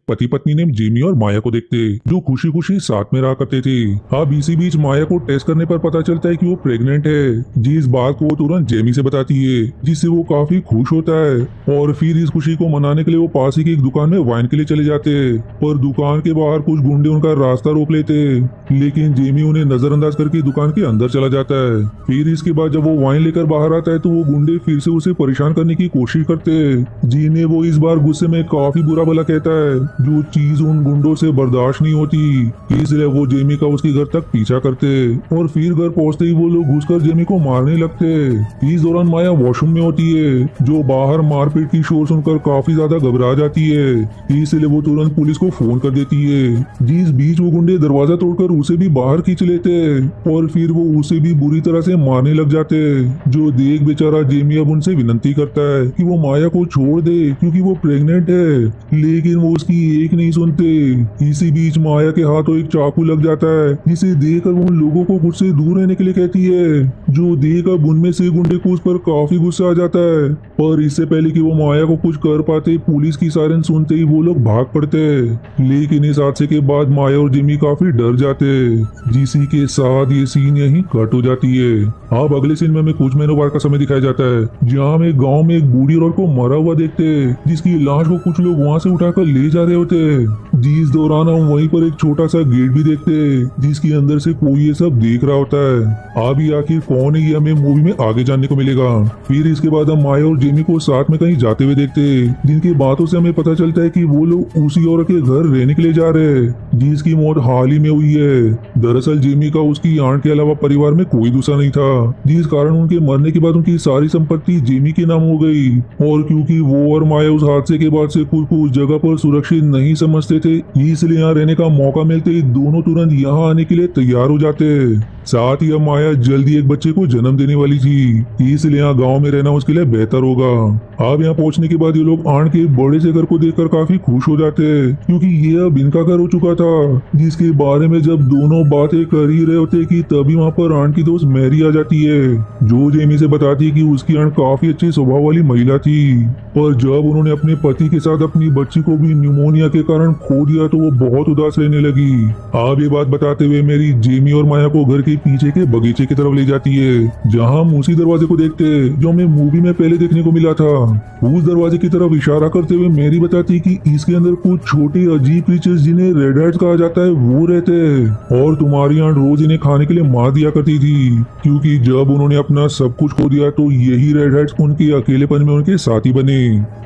पति पत्नी ने जेमी और माया को देखते जो खुशी खुशी साथ में रहा करते थे। अब इसी बीच माया को टेस्ट करने पर पता चलता है कि वो प्रेग्नेंट है, जिस बात को वो तुरंत जेमी से बताती है, जिससे वो काफी खुश होता है। और फिर इस खुशी को मनाने के लिए वो पास ही की एक दुकान में वाइन के लिए चले जाते, पर दुकान के बाहर कुछ गुंडे उनका रास्ता रोक लेते, लेकिन जेमी उन्हें नजरअंदाज करके दुकान के अंदर चला जाता है। फिर इसके बाद जब वो वाइन लेकर बाहर आता है तो वो गुंडे फिर से उसे परेशान करने की कोशिश करते हैं, जिन्हें वो इस बार गुस्से में काफी बुरा भला कहता है, जो चीज उन गुंडों से बर्दाश्त नहीं होती। इसलिए वो जेमी का उसके घर तक पीछा करते और फिर घर पहुंचते ही वो लोग घुसकर जेमी को मारने लगते। इस दौरान माया वॉशरूम में होती है, जो बाहर मारपीट की शोर सुनकर काफी ज्यादा घबरा जाती है। इसलिए वो तुरंत पुलिस को फोन कर देती है, जिस बीच वो गुंडे दरवाजा तोड़कर उसे भी बाहर खींच लेते और फिर वो उसे भी बुरी तरह से मारने लग जाते, जो देख बेचारा जेमी अब उनसे विनती करता है कि वो माया को छोड़ दे क्योंकि वो प्रेग्नेंट है, लेकिन वो उसकी एक नहीं सुनते। इसी बीच माया के हाथों एक चाकू लग जाता है, जिसे देखकर वो उन लोगों को खुद से दूर रहने के लिए कहती है, जो देखकर उनमें से गुंडे को उस पर काफी गुस्सा आ जाता है। पर इससे पहले कि वो माया को कुछ कर पाते पुलिस की सायरन सुनते ही वो लोग भाग पड़ते, लेकिन इस हादसे के बाद माया और जिमी काफी डर जाते, जिसी के साथ ये सीन यहीं कट हो जाती है। अब अगले सीन में हमें कुछ महीनों बाद का समय दिखाया जाता है, जहाँ हम एक गाँव में एक बूढ़ी औरत को मरा हुआ देखते, जिसकी लाश को कुछ लोग वहाँ से उठाकर ले जा रहे होते, जिस दौरान हम वहीं पर एक छोटा सा गेट भी देखते, जिसके अंदर से कोई ये सब देख रहा होता है। अब ये आखिर कौन है ये हमें मूवी में आगे जानने को मिलेगा। फिर इसके बाद हम माया और जेमी को साथ में कहीं जाते हुए देखते, जिनकी बातों से हमें पता चलता है कि वो लोग उसी औरत के घर रहने के लिए जा रहे हैं, जिसकी मौत हाल ही में हुई है। दरअसल जेमी का उसकी आंट के अलावा परिवार में कोई दूसरा नहीं था, जिस कारण उनके मरने के बाद उनकी सारी संपत्ति जेमी के नाम हो गई। और क्योंकि वो और माया उस हादसे के बाद से खुद को उस जगह पर सुरक्षित नहीं समझते थे, इसलिए यहाँ रहने का मौका मिलते ही दोनों तुरंत यहाँ आने के लिए तैयार हो जाते। साथ ही अब माया जल्दी एक बच्चे को जन्म देने वाली थी, इसलिए यहाँ गांव में रहना उसके लिए बेहतर होगा। अब यहाँ पहुंचने के बाद ये लोग आंट के बड़े से घर को देखकर काफी खुश हो जाते, क्योंकि ये अब इनका घर हो चुका था, जिसके बारे में जब दोनों बातें कर ही रहे होते कि तभी वहाँ पर आंट की दोस्त मैरी आ जाती है, जो जेमी से बताती है कि उसकी आंट काफी अच्छे स्वभाव वाली महिला थी, पर जब उन्होंने अपने पति के साथ अपनी बच्ची को भी न्यूमोनिया के कारण खो दिया तो वो बहुत उदास रहने लगी। अब ये बात बताते हुए मेरी जेमी और माया को घर के पीछे के बगीचे की तरफ ले जाती है, जहाँ हम उसी दरवाजे को देखते जो हमें मूवी में पहले देखने को मिला था। उस दरवाजे की तरफ इशारा करते हुए मेरी बताती कि इसके अंदर कुछ छोटे अजीब क्रीचर्स जिन्हें रेड हेड्स कहा जाता है वो रहते हैं, और तुम्हारी आंट रोज इन्हें खाने के लिए मार दिया करती थी, क्योंकि जब उन्होंने अपना सब कुछ खो दिया तो यही रेड हेड्स उनके अकेलेपन में उनके साथी बने।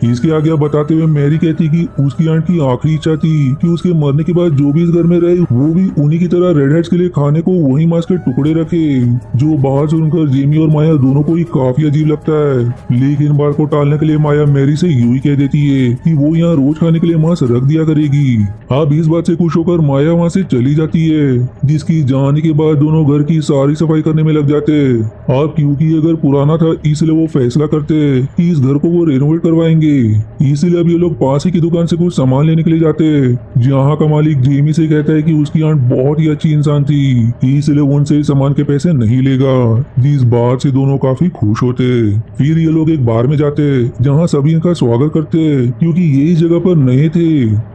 इसके आगे बताते हुए मैरी कहती कि उसकी आंट की आखिरी इच्छा थी कि उसके मरने के बाद जो भी इस घर में रहे वो भी उन्हीं की तरह रेड हेड्स के लिए खाने को वही मांस के टुकड़े रखे, जो बाहर सुनकर जेमी और माया दोनों को ही काफी अजीब लगता है। लेकिन बात को टालने के लिए माया मैरी से यूं ही कह देती है कि वो यहाँ रोज खाने के लिए मांस रख दिया करेगी। अब इस बात से खुश होकर माया वहाँ से चली जाती है, जिसकी जाने के बाद दोनों घर की सारी सफाई करने में लग जाते। अब क्योंकि ये घर पुराना था इसलिए वो फैसला करते कि इस घर को वो रेनोवेट करवाएंगे, इसलिए अब ये लोग पास ही की दुकान से कुछ सामान लेने के लिए जाते, जहाँ का मालिक जेमी से कहता है कि उसकी आंट बहुत ही अच्छी इंसान थी, इसलिए उनसे सामान के पैसे नहीं लेगा, जिस बात से दोनों काफी खुश होते। फिर ये लोग एक बार में जाते, जहाँ सभी इनका स्वागत करते, क्योंकि ये इस जगह पर नए थे।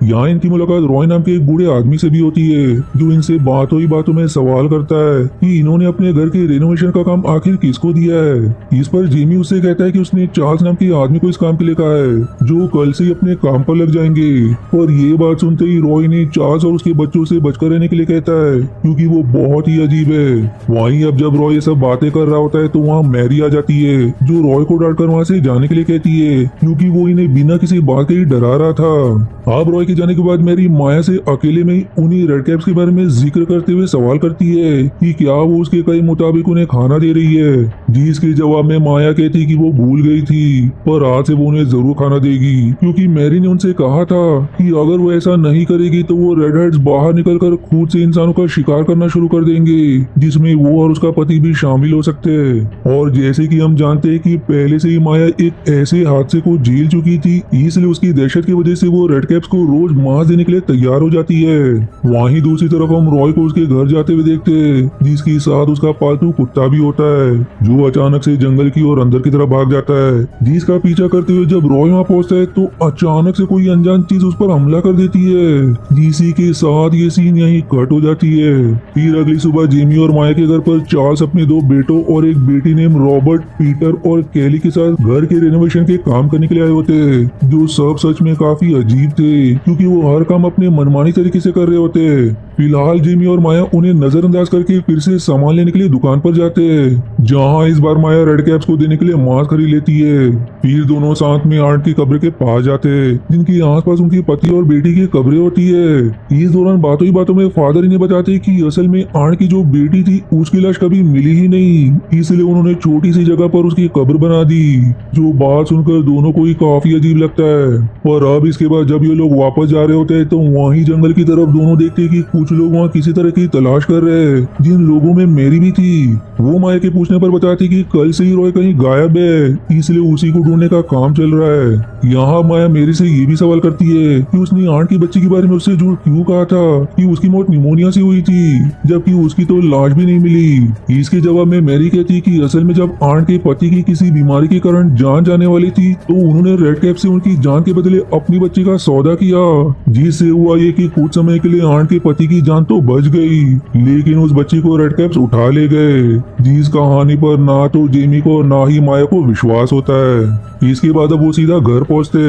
यहाँ इनकी मुलाकात रॉय नाम के एक बूढ़े आदमी से भी होती है, जो इनसे बातों ही बातों में सवाल करता है कि इन्होंने अपने घर के रेनोवेशन का काम आखिर किसको दिया है। इस पर जेमी उससे कहता है कि उसने चार्ल्स नाम के आदमी को इस काम के लिए कहा है, जो कल से ही अपने काम पर लग जाएंगे। और ये बात सुनते ही रॉय ने चार्ल्स और उसके बच्चों से बचकर रहने के लिए कहता है, क्योंकि वो बहुत ही अजीब है। वहीं अब जब रॉय ये सब बातें कर रहा होता है तो वहाँ मैरी आ जाती है, जो रॉय को डांटकर वहाँ से जाने के लिए कहती है, क्योंकि वो इन्हें बिना किसी बात के ही डरा रहा था। अब रॉय के जाने के बाद मैरी माया से अकेले में उन्हीं रेड कैप्स के बारे में जिक्र करते हुए सवाल करती है कि क्या वो उसके कई मुताबिक उन्हें खाना दे रही है, जिसके जवाब में माया कहती कि वो भूल गई थी, पर आज से वो उन्हें जरूर खाना देगी, क्योंकि मैरी ने उनसे कहा था कि अगर वो ऐसा नहीं नहीं करेगी तो वो रेड हेड्स बाहर निकलकर खुद से इंसानों का शिकार करना शुरू कर देंगे, जिसमें वो और उसका पति भी शामिल हो सकते हैं। और जैसे कि हम जानते हैं कि पहले से ही माया एक ऐसे हादसे को झेल चुकी थी, इसलिए उसकी दहशत की वजह से वो रेड कैप्स को रोज मांस देने के लिए तैयार हो जाती है। वहीं दूसरी तरफ हम रॉय को उसके घर जाते हुए देखते हैं, जिसके साथ उसका पालतू कुत्ता भी होता है, जो अचानक से जंगल की ओर अंदर की तरफ भाग जाता है। जिसका पीछा करते हुए जब रॉय वहां पहुंचता है तो अचानक से कोई अनजान चीज उस पर हमला कर देती है, जिसी के साथ ये सीन यहीं कट हो जाती है। फिर अगली सुबह जेमी और माया के घर पर चार्ल्स अपने 2 बेटों और एक बेटी नेम रॉबर्ट, पीटर और कैली के साथ घर के रेनोवेशन के काम करने के लिए आए होते हैं, जो सब सच में काफी अजीब थे, क्योंकि वो हर काम अपने मनमानी तरीके से कर रहे होते हैं। फिलहाल जिमी और माया उन्हें नजरअंदाज करके फिर से सामान लेने के लिए दुकान पर जाते हैं, जहां इस बार माया रेड कैप्स को देने के लिए मांस खरीद लेती है। फिर दोनों साथ में आंट की कब्र के पास जाते हैं, जिनके आसपास उनकी पति और बेटी की कब्रें होती है। इस दौरान बातों ही बातों में फादर इन्हें बताते कि असल में आंट की जो बेटी थी उसकी लाश कभी मिली ही नहीं, इसलिए उन्होंने छोटी सी जगह पर उसकी कब्र बना दी। जो बात सुनकर दोनों को ही काफी अजीब लगता है। और अब इसके बाद जब ये लोग वापस जा रहे होते हैं तो वहीं जंगल की तरफ दोनों देखते हैं कि कुछ लोग वहाँ किसी तरह की तलाश कर रहे हैं, जिन लोगों में मेरी भी थी। वो माया के पूछने पर बताती कि कल से ही रॉय कहीं गायब है, इसलिए उसी को ढूंढने का काम चल रहा है। यहाँ माया मेरी से ये भी सवाल करती है कि उसने आंट की बच्ची के बारे में उससे झूठ क्यों कहा था कि उसकी मौत निमोनिया से हुई थी, जबकि उसकी तो लाश भी नहीं मिली। इसके जवाब में मैरी कहती कि असल में जब आंट के पति की किसी बीमारी के कारण जान जाने वाली थी तो उन्होंने रेड कैप से उनकी जान के बदले अपनी बच्ची का सौदा किया, जिससे हुआ ये कि कुछ समय के लिए आंट के पति की जान तो बच गई, लेकिन उस बच्ची को रेड कैप्स उठा ले गए। जिस कहानी पर ना तो जेमी को ना ही माया को विश्वास होता है। इसके बाद अब वो सीधा घर पहुंचते,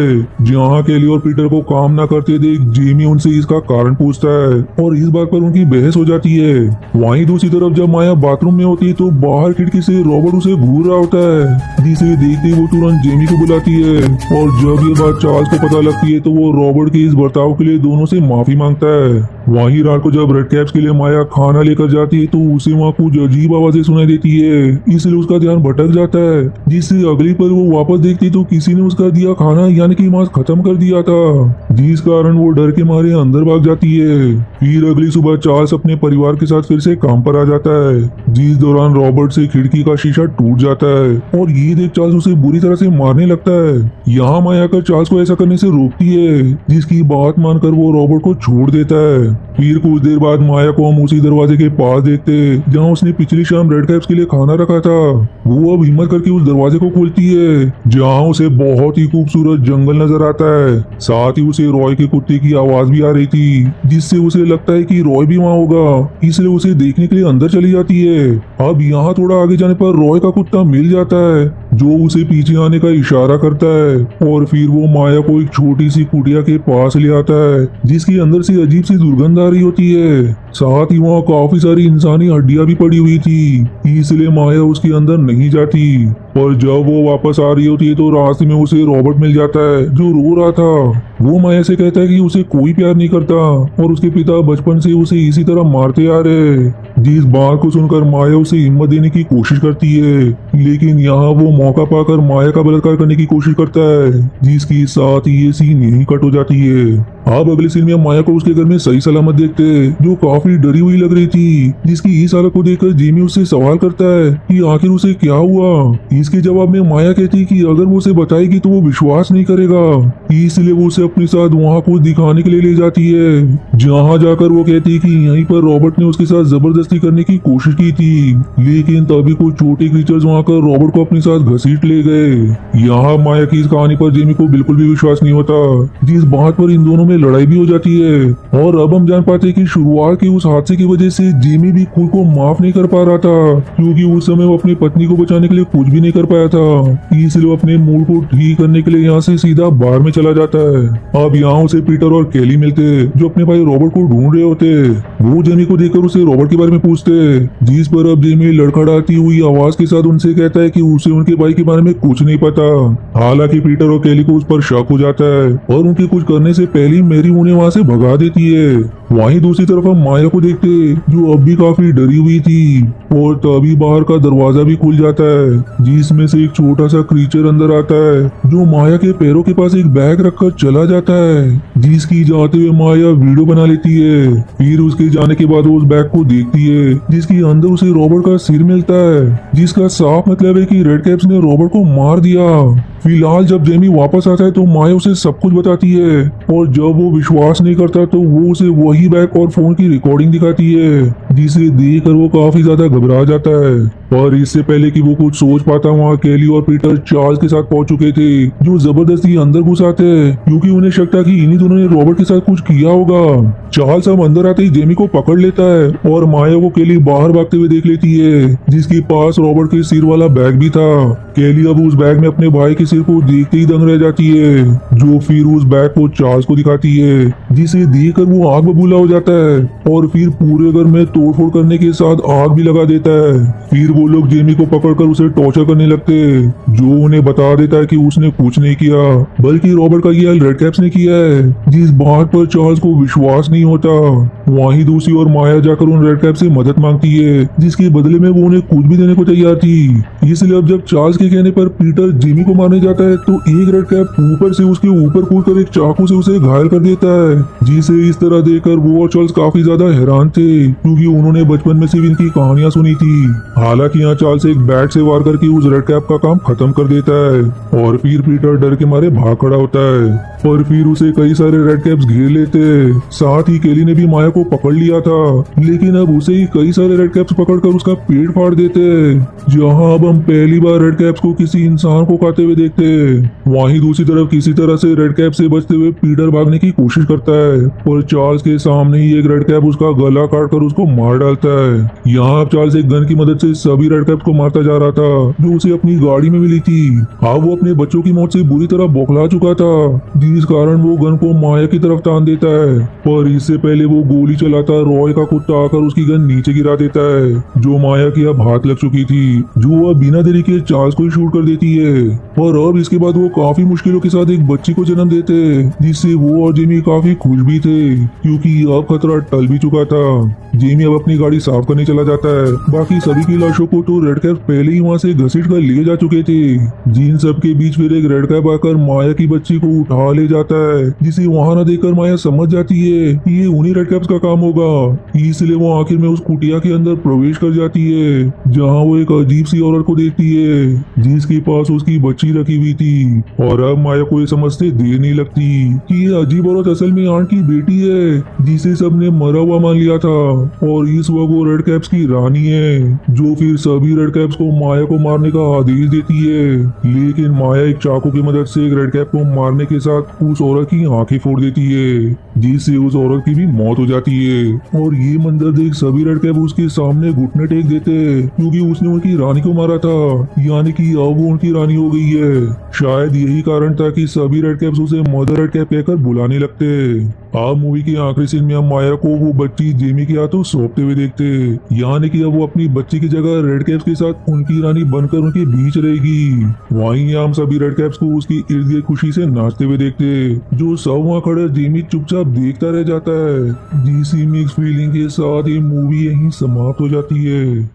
जहाँ केली और पीटर को काम ना करते देख जेमी उनसे इसका कारण पूछता है और इस बात पर उनकी बहस हो जाती है। वहीं दूसरी तरफ जब माया बाथरूम में होती है तो बाहर खिड़की से रॉबर्ट उसे घूर रहा होता है, जिसे देखते वो तुरंत जेमी को बुलाती है। और जब ये बात चार्ल्स को पता लगती है तो वो रॉबर्ट के इस बर्ताव के लिए दोनों से माफी मांगता है। वहीं रात को जब रेड कैप्स के लिए माया खाना लेकर जाती है तो उसे वहाँ कुछ अजीब आवाजें सुनाई देती है, इसलिए उसका ध्यान भटक जाता है, जिससे अगली पल वो वापस देखती तो किसी ने उसका दिया खाना यानी कि मांस खत्म कर दिया था, जिस कारण वो डर के मारे अंदर भाग जाती है। फिर अगली सुबह चार्ल्स अपने परिवार के साथ फिर से काम पर आ जाता है, जिस दौरान रॉबर्ट से खिड़की का शीशा टूट जाता है और ये देख चार्ल्स उसे बुरी तरह से मारने लगता है। यहाँ माया कर चार्ल्स को ऐसा करने से रोकती है, जिसकी बात मानकर वो रॉबर्ट को छोड़ देता है। फिर कुछ देर बाद माया को हम उसी दरवाजे के पास देखते हैं जहाँ उसने पिछली शाम रेड कैप्स के लिए खाना रखा था। वो अब हिम्मत करके उस दरवाजे को खोलती है, जहाँ उसे बहुत ही खूबसूरत जंगल नजर आता है। साथ ही उसे रॉय के कुत्ते की आवाज भी आ रही थी, जिससे उसे लगता है कि रॉय भी वहाँ होगा, इसलिए उसे देखने के लिए अंदर चली जाती है। अब यहाँ थोड़ा आगे जाने पर रॉय का कुत्ता मिल जाता है, जो उसे पीछे आने का इशारा करता है और फिर वो माया को एक छोटी सी कुटिया के पास ले आता है, जिसके अंदर से अजीब सी दुर्गंध आ रही होती है। साथ ही वहाँ काफी सारी इंसानी हड्डियां भी पड़ी हुई थी, इसलिए माया उसके अंदर नहीं जाती। पर जब वो वापस आ रही होती है तो रास्ते में उसे रॉबर्ट मिल जाता है, जो रो रहा था। वो माया से कहता है कि उसे कोई प्यार नहीं करता और उसके पिता बचपन से उसे इसी तरह मारते आ रहे। जिस बात को सुनकर माया उसे हिम्मत देने की कोशिश करती है, लेकिन यहाँ वो मौका पाकर माया का बलात्कार करने की कोशिश करता है, जिसके साथ ये सीन यहीं कट हो जाती है। अब अगले सीन में माया को उसके घर में सही सलामत देखते हैं, जो काफी डरी हुई लग रही थी, जिसकी इस हालत को देखकर जेमी उससे सवाल करता है कि आखिर उसे क्या हुआ। इसके जवाब में माया कहती कि अगर वो उसे बताएगी तो वो विश्वास नहीं करेगा, इसलिए वो उसे अपने साथ वहाँ कुछ दिखाने के लिए ले जाती है। जहाँ जाकर वो कहती है कि यहीं पर रॉबर्ट ने उसके साथ जबरदस्ती करने की कोशिश की थी, लेकिन तभी कुछ छोटे क्रीचर्स वहाँ कर रॉबर्ट को अपने साथ घसीट ले गए। यहाँ माया की इस कहानी पर जेमी को बिल्कुल भी विश्वास नहीं होता, जिस बात पर इन दोनों में लड़ाई भी हो जाती है। और अब हम जान पाते हैं कि शुरुआत के उस हादसे की वजह से जेमी भी खुद को माफ नहीं कर पा रहा था, क्योंकि उस समय वो अपनी पत्नी को बचाने के लिए कुछ भी नहीं कर पाया था, इसलिए वो अपने मूड को ठीक करने के लिए यहाँ से सीधा बार में चला जाता है। अब यहाँ उसे पीटर और केली मिलते, जो अपने भाई रॉबर्ट को ढूंढ रहे होते। वो जेमी को देखकर उसे रॉबर्ट के बारे में पूछते, जिस पर अब जेमी लड़खड़ाती हुई आवाज के साथ उनसे कहता है कि उसे उनके भाई के बारे में कुछ नहीं पता। हालांकि पीटर और केली को उस पर शक हो जाता है और उनके कुछ करने से पहले मैरी उन्हें वहाँ से भगा देती है। वहीं दूसरी तरफ हम माया को देखते जो अब भी काफी डरी हुई थी और तभी बाहर का दरवाजा भी खुल जाता है जिसमें से एक छोटा सा क्रीचर अंदर आता है जो माया के पैरों के पास एक बैग रखकर चला जाता है जिसकी जाते हुए माया वीडियो बना लेती है। फिर उसके जाने के बाद वो उस बैग को देखती है जिसके अंदर उसे रॉबर्ट का सिर मिलता है जिसका साफ मतलब है कि रेड कैप्स ने रॉबर्ट को मार दिया। फिलहाल जब जेमी वापस आता है तो माया उसे सब कुछ बताती है और जब वो विश्वास नहीं करता तो वो उसे वही बैग और फोन की रिकॉर्डिंग दिखाती है जिसे देखकर वो काफी ज्यादा घबरा जाता है। पर इससे पहले कि वो कुछ सोच पाता वहाँ केली और पीटर चार्ल्स के साथ पहुंच चुके थे जो जबरदस्ती अंदर घुस आते हैं क्योंकि उन्हें शक था कि इन्हीं दोनों ने रॉबर्ट के साथ कुछ किया होगा। चार्ल्स अब अंदर आते ही जेमी को पकड़ लेता है और माया को केली बाहर भागते हुए देख लेती है जिसके पास रॉबर्ट के सिर वाला बैग भी था। केली अब उस बैग में अपने भाई के सिर को देखते ही दंग रह जाती है जो फिर उस बैग को चार्ल्स को दिखाती है जिसे देखकर वो आग बबूला हो जाता है और फिर पूरे घर में तोड़फोड़ करने के साथ आग भी लगा देता है। फिर वो लोग जेमी को पकड़कर उसे टॉर्चर करने लगते जो उन्हें बता देता है कि उसने कुछ नहीं किया बल्कि रॉबर्ट का ये रेड कैप्स ने किया है जिस बात पर चार्ल्स को विश्वास नहीं होता। वहीं दूसरी ओर माया जाकर उन रेड कैप से मदद मांगती है जिसके बदले में वो उन्हें कुछ भी देने को तैयार थी। इसलिए अब जब चार्ल्स के कहने पर पीटर जेमी को मारने जाता है तो एक रेड कैप ऊपर से उसके ऊपर कूदकर एक चाकू से उसे घायल कर देता है जिसे इस तरह देखकर वो और चार्ल्स काफी ज्यादा हैरान थे क्योंकि उन्होंने बचपन में सिर्फ इनकी कहानियां सुनी थी। हालांकि यहाँ चार्ल्स एक बैट से वार करके उस रेड कैप का काम खत्म कर देता है और फिर पीटर डर के मारे भाग खड़ा होता है और फिर उसे कई सारे रेड कैप्स घेर लेते। साथ ही केली ने भी माया को पकड़ लिया था लेकिन अब उसे ही कई सारे रेड कैप्स पकड़कर उसका पेट फाड़ देते जहां अब हम पहली बार रेड कैप्स को किसी इंसान को खाते हुए देखते। वहीं दूसरी तरफ किसी तरह से रेड कैप से बचते हुए पीटर भागने की कोशिश करता है और चार्ल्स के सामने ही एक रेड कैप उसका गला काट कर उसको मार डालता है। यहाँ अब चार्ल्स एक गन की मदद से सभी रेड कैप्स को मारता जा रहा था जो उसे अपनी गाड़ी में मिली थी। अब वो अपने बच्चों की मौत से बुरी तरह बौखला चुका था जिस कारण वो गन को माया की तरफ तान देता है पर इससे पहले वो गोली चलाता रॉय का कुत्ता आकर उसकी गन नीचे गिरा देता है जो माया की अब हाथ लग चुकी थी जो अब बिना देरी के चार्ल्स को ही शूट कर देती है। और अब इसके बाद वो काफी मुश्किलों के साथ एक बच्ची को जन्म देते जिससे वो और जेमी काफी खुश भी थे क्योंकि अब खतरा टल भी चुका था। जेमी अब अपनी गाड़ी साफ करने चला जाता है। बाकी सभी की लाशों को तो रेड कैप पहले ही वहाँ से घसीट कर लिए जा चुके थे जिन सब के बीच फिर एक रेड कैप आकर माया की बच्ची को उठा ले जाता है जिसे वहाँ न देखकर माया समझ जाती है कि ये उन्हीं रेड कैप्स का काम होगा। इसलिए वो आखिर में उस कुटिया के अंदर प्रवेश कर जाती है जहाँ वो एक अजीब सी औरत को देखती है जिसके पास उसकी बच्ची रखी हुई थी। और अब माया को ये समझते देर नहीं लगती कि ये अजीब औरत असल में आंट की बेटी है जिसे सबने मरा हुआ मान लिया था और इस वक्त वो रेड कैप्स की रानी है जो फिर सभी रेड कैप्स को माया को मारने का आदेश देती है। लेकिन माया एक चाकू की मदद से एक रेड कैप को मारने के साथ उस औरत की आंखें फोड़ देती है जिससे उस औरत की भी मौत हो जाती है। और ये मंजर देख सभी रेड कैप उसके सामने घुटने टेक देते क्योंकि उसने उनकी रानी को मारा था यानी कि अब वो उनकी रानी हो गई है। शायद यही कारण था कि सभी रेड कैप्स उसे मदर रेड कैप कहकर बुलाने लगते। अब मूवी के आखिरी सीन में हम माया को वो बच्ची जेमी के हाथों सौंपते हुए देखते यानी कि अब वो अपनी बच्ची की जगह रेड कैप्स के साथ उनकी रानी बनकर उनके बीच रहेगी। वहीं हम सभी रेड कैप्स को उसकी इर्द गिर्द खुशी से नाचते हुए देखते जो सब वहाँ खड़े जेमी चुपचाप देखता रह जाता है। डीसी मिक्स फीलिंग के साथ ये मूवी यहीं समाप्त हो जाती है।